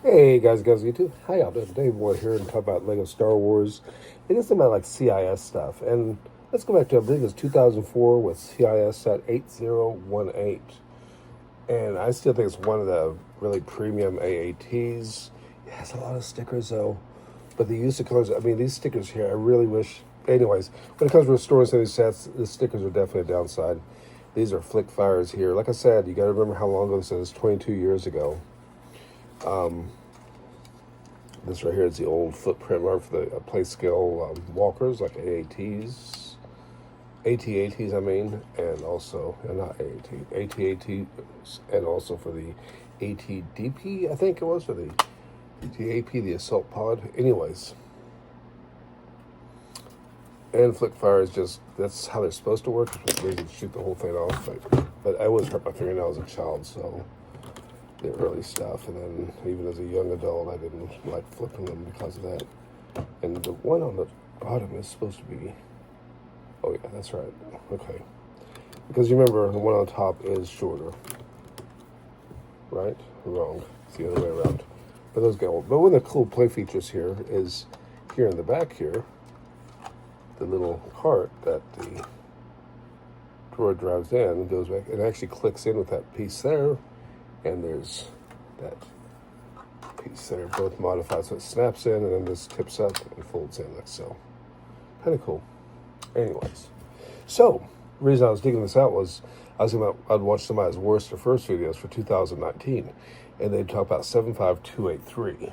Hey guys, YouTube. How y'all doing? Dave Ward here and talk about Lego Star Wars. It is about like CIS stuff. And let's go back to, I believe it was 2004 with CIS at 8018. And I still think it's one of the really premium AATs. It has a lot of stickers though. But the use of colors, I mean, these stickers here, I really wish. Anyways, when it comes to restoring some of these sets, the stickers are definitely a downside. These are flick fires here. Like I said, you got to remember how long ago this is, 22 years ago. This right here is the old footprint mark for the play scale walkers, like AATs, ATATs, I mean, and also, not AAT, ATATs, and also for the ATDP, I think it was, or the ATAP, the assault pod. Anyways, and flick fire is just, that's how they're supposed to work. They can shoot the whole thing off, but I always hurt my fingernails as a child, so the early stuff, and then even as a young adult, I didn't like flipping them because of that. And the one on the bottom is supposed to be, oh yeah, that's right, okay. Because you remember, the one on top is shorter, right? Wrong, it's the other way around. But those go, but one of the cool play features here is, here in the back here, the little cart that the droid drives in and goes back, and actually clicks in with that piece there. And there's that piece there, both modified, so it snaps in and then this tips up and folds in like so. Kind of cool. Anyways, so the reason I was digging this out was I'd watch somebody's worst or first videos for 2019, and they'd talk about 75283.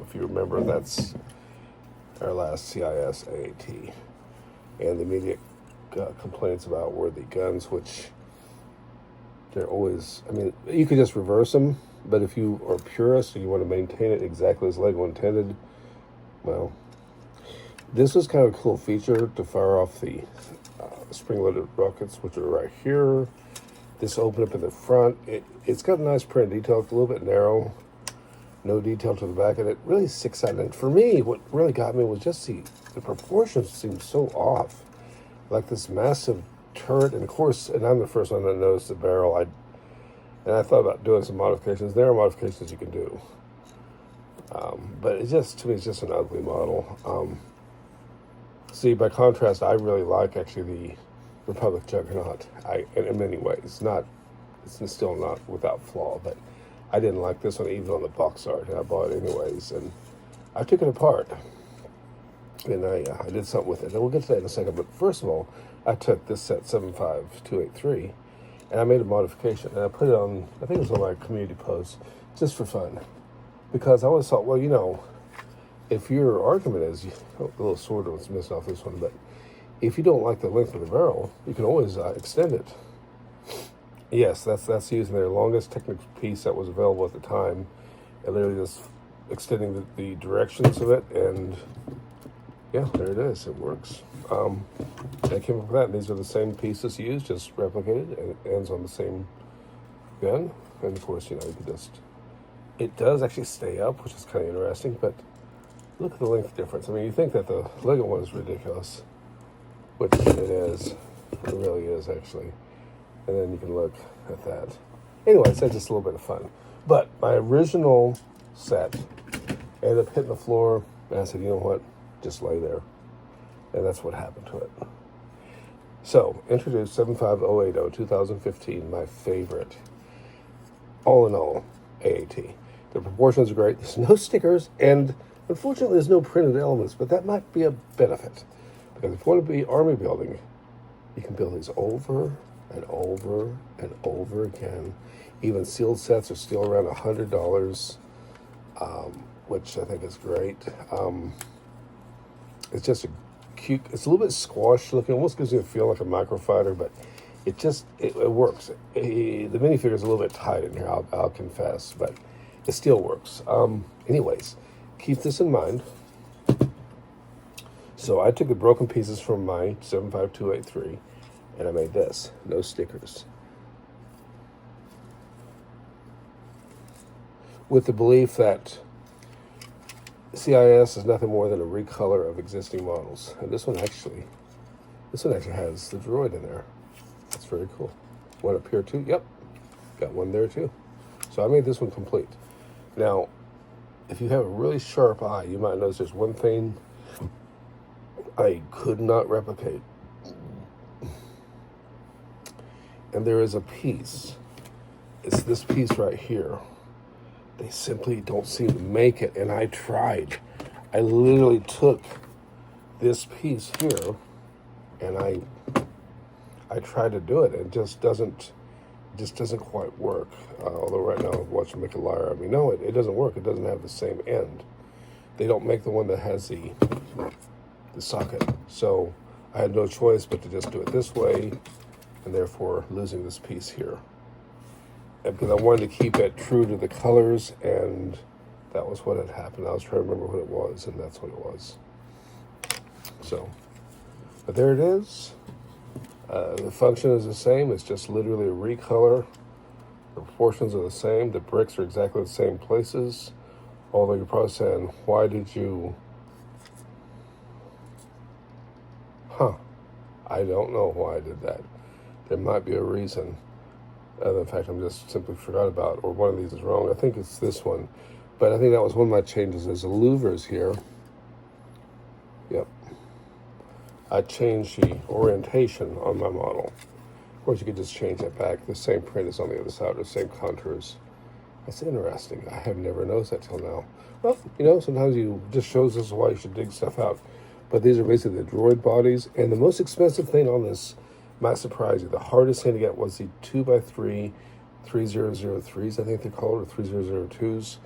If you remember, that's our last CIS AAT, and the immediate complaints about were the guns, which they're always, I mean, you could just reverse them, but if you are purist and you want to maintain it exactly as Lego intended, well, this was kind of a cool feature to fire off the spring-loaded rockets, which are right here. This opened up in the front. It's got a nice print detail. It's a little bit narrow. No detail to the back, and it really sticks out. And for me, what really got me was just the proportions seemed so off. Like this massive turret, and of course, and I'm the first one to notice the barrel. I thought about doing some modifications. There are modifications you can do, but it just, to me, it's just an ugly model. See, by contrast, I really like actually the Republic Juggernaut. In many ways, it's still not without flaw, but I didn't like this one even on the box art, and I bought it anyways, and I took it apart. And I did something with it. And we'll get to that in a second. But first of all, I took this set 75283 and I made a modification. And I put it on, I think it was on my community post, just for fun. Because I always thought, well, you know, if your argument is, a little sword was missing off this one, but if you don't like the length of the barrel, you can always extend it. Yes, that's using their longest technical piece that was available at the time. And literally just extending the directions of it, and yeah, there it is. It works. I came up with that, and these are the same pieces used, just replicated, and it ends on the same gun. And of course, you know, you can just, it does actually stay up, which is kind of interesting, but look at the length difference. I mean, you think that the Lego one is ridiculous, which it is. It really is, actually. And then you can look at that. Anyways, that's just a little bit of fun. But my original set ended up hitting the floor, and I said, you know what? Just lay there. And that's what happened to it. So, introduced 75080, 2015, my favorite. All in all, AAT. The proportions are great. There's no stickers, and unfortunately there's no printed elements, but that might be a benefit. Because if you want to be army building, you can build these over and over and over again. Even sealed sets are still around $100, which I think is great. It's just a cute, it's a little bit squashed looking, almost gives you a feel like a microfighter, but it works. The minifigure is a little bit tight in here, I'll confess, but it still works. Anyways, keep this in mind. So I took the broken pieces from my 75283 and I made this, no stickers. With the belief that CIS is nothing more than a recolor of existing models. And this one actually has the droid in there. That's very cool. One up here too, yep. Got one there too. So I made this one complete. Now, if you have a really sharp eye, you might notice there's one thing I could not replicate. And there is a piece. It's this piece right here. They simply don't seem to make it, and I tried. I literally took this piece here, and I tried to do it. It just doesn't quite work. Although right now I'm watching Make a Liar. I mean, no, it doesn't work. It doesn't have the same end. They don't make the one that has the socket. So I had no choice but to just do it this way, and therefore losing this piece here. And because I wanted to keep it true to the colors, and that was what had happened. I was trying to remember what it was, and that's what it was. So, but there it is. The function is the same. It's just literally a recolor. The proportions are the same. The bricks are exactly the same places. Although you're probably saying, why did you... I don't know why I did that. There might be a reason. In fact, I'm just simply forgot about, or one of these is wrong. I think it's this one. But I think that was one of my changes. There's the louvers here. Yep. I changed the orientation on my model. Of course, you could just change that back. The same print is on the other side, the same contours. That's interesting. I have never noticed that till now. Well, you know, sometimes you just shows us why you should dig stuff out. But these are basically the droid bodies. And the most expensive thing on this might surprise you. The hardest thing to get was the 2x3 3003s, I think they're called, or 3002s.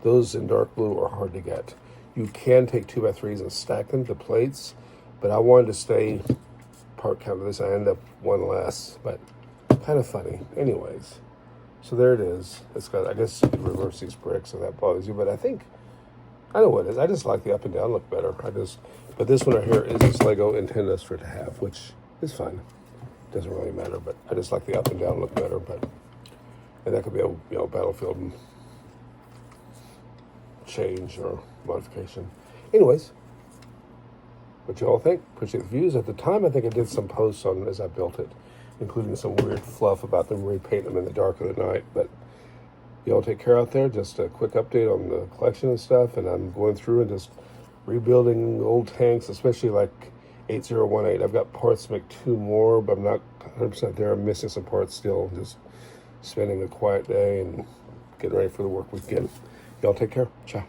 Those in dark blue are hard to get. You can take 2x3s and stack them to plates, but I wanted to stay part count of this. I ended up one less, but kind of funny. Anyways, so there it is. It's got, I guess you can reverse these bricks if that bothers you, but I know what it is. I just like the up and down look better. But this one right here is this Lego intended us for it to have, which is fine. Doesn't really matter, but I just like the up and down look better. And that could be a Battlefield change or modification. Anyways, what you all think? Appreciate the views. At the time, I think I did some posts on as I built it, including some weird fluff about them repainting them in the dark of the night. But you all take care out there. Just a quick update on the collection and stuff. And I'm going through and just rebuilding old tanks, especially like 8018. I've got parts to make 2 more, but I'm not 100% there. I'm missing some parts still. Just spending a quiet day and getting ready for the work weekend. Y'all take care. Ciao.